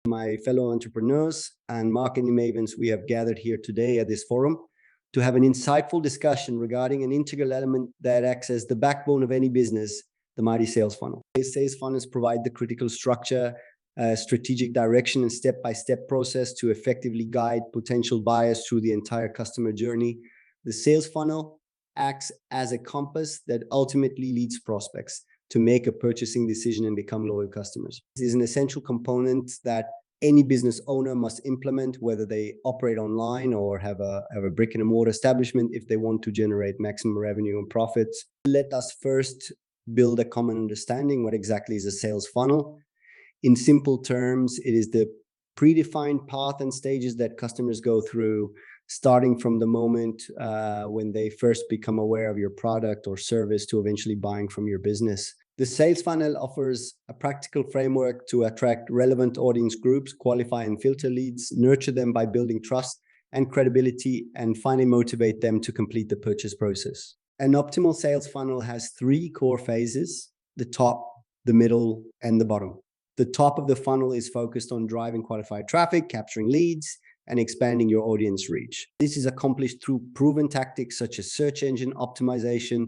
My fellow entrepreneurs and marketing mavens, we have gathered here today at this forum to have an insightful discussion regarding an integral element that acts as the backbone of any business, the mighty sales funnel. Sales funnels provide the critical structure, strategic direction, and step-by-step process to effectively guide potential buyers through the entire customer journey. The sales funnel acts as a compass that ultimately leads prospects to make a purchasing decision and become loyal customers. This is an essential component that any business owner must implement, whether they operate online or have a brick and mortar establishment, if they want to generate maximum revenue and profits. Let us first build a common understanding. What exactly is a sales funnel? In simple terms, it is the predefined path and stages that customers go through, starting from the moment when they first become aware of your product or service to eventually buying from your business. The sales funnel offers a practical framework to attract relevant audience groups, qualify and filter leads, nurture them by building trust and credibility, and finally motivate them to complete the purchase process. An optimal sales funnel has three core phases: the top, the middle, and the bottom. The top of the funnel is focused on driving qualified traffic, capturing leads, and expanding your audience reach. This is accomplished through proven tactics such as search engine optimization,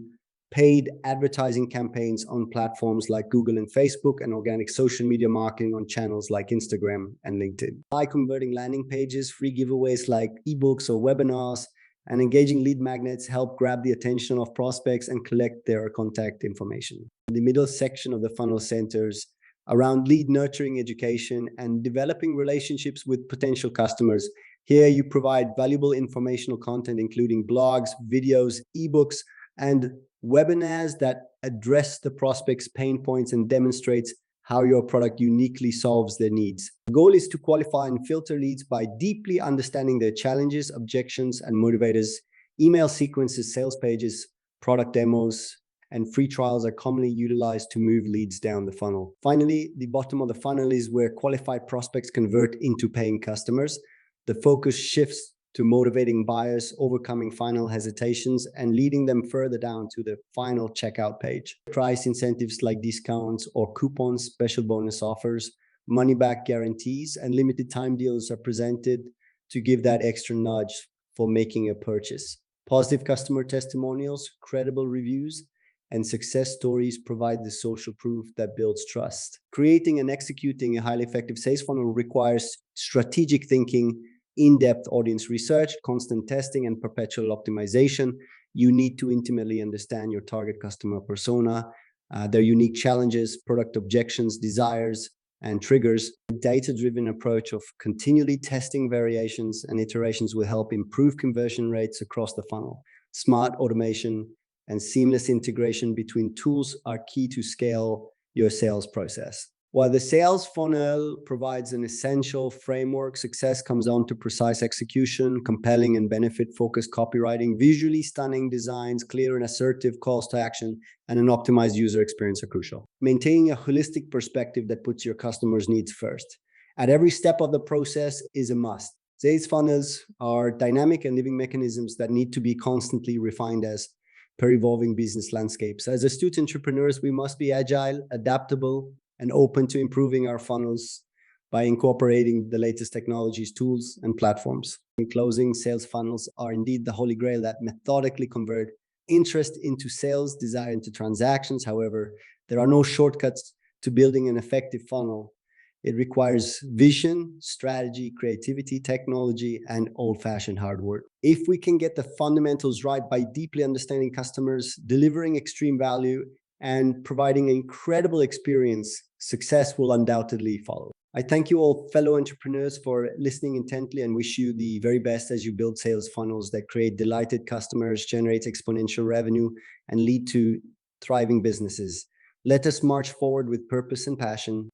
paid advertising campaigns on platforms like Google and Facebook, and organic social media marketing on channels like Instagram and LinkedIn. High converting landing pages, free giveaways like ebooks or webinars, and engaging lead magnets help grab the attention of prospects and collect their contact information. The middle section of the funnel centers around lead nurturing, education, and developing relationships with potential customers. Here you provide valuable informational content, including blogs, videos, ebooks, and webinars that address the prospect's pain points and demonstrates how your product uniquely solves their needs. The goal is to qualify and filter leads by deeply understanding their challenges, objections, and motivators. Email sequences, sales pages, product demos, and free trials are commonly utilized to move leads down the funnel. Finally, the bottom of the funnel is where qualified prospects convert into paying customers. The focus shifts to motivating buyers, overcoming final hesitations, and leading them further down to the final checkout page. Price incentives like discounts or coupons, special bonus offers, money-back guarantees, and limited time deals are presented to give that extra nudge for making a purchase. Positive customer testimonials, credible reviews, and success stories provide the social proof that builds trust. Creating and executing a highly effective sales funnel requires strategic thinking, in-depth audience research, constant testing, and perpetual optimization. You need to intimately understand your target customer persona, their unique challenges, product objections, desires, and triggers. A data-driven approach of continually testing variations and iterations will help improve conversion rates across the funnel. Smart automation and seamless integration between tools are key to scale your sales process. While the sales funnel provides an essential framework, success comes down to precise execution, compelling and benefit-focused copywriting, visually stunning designs, clear and assertive calls to action, and an optimized user experience are crucial. Maintaining a holistic perspective that puts your customers' needs first at every step of the process is a must. Sales funnels are dynamic and living mechanisms that need to be constantly refined as per evolving business landscapes. As astute entrepreneurs, we must be agile, adaptable, and open to improving our funnels by incorporating the latest technologies, tools, and platforms. In closing, sales funnels are indeed the holy grail that methodically convert interest into sales, desire into transactions. However, there are no shortcuts to building an effective funnel. It requires vision, strategy, creativity, technology, and old-fashioned hard work. If we can get the fundamentals right by deeply understanding customers, delivering extreme value, and providing an incredible experience, success will undoubtedly follow. I thank you all, fellow entrepreneurs, for listening intently and wish you the very best as you build sales funnels that create delighted customers, generate exponential revenue, and lead to thriving businesses. Let us march forward with purpose and passion,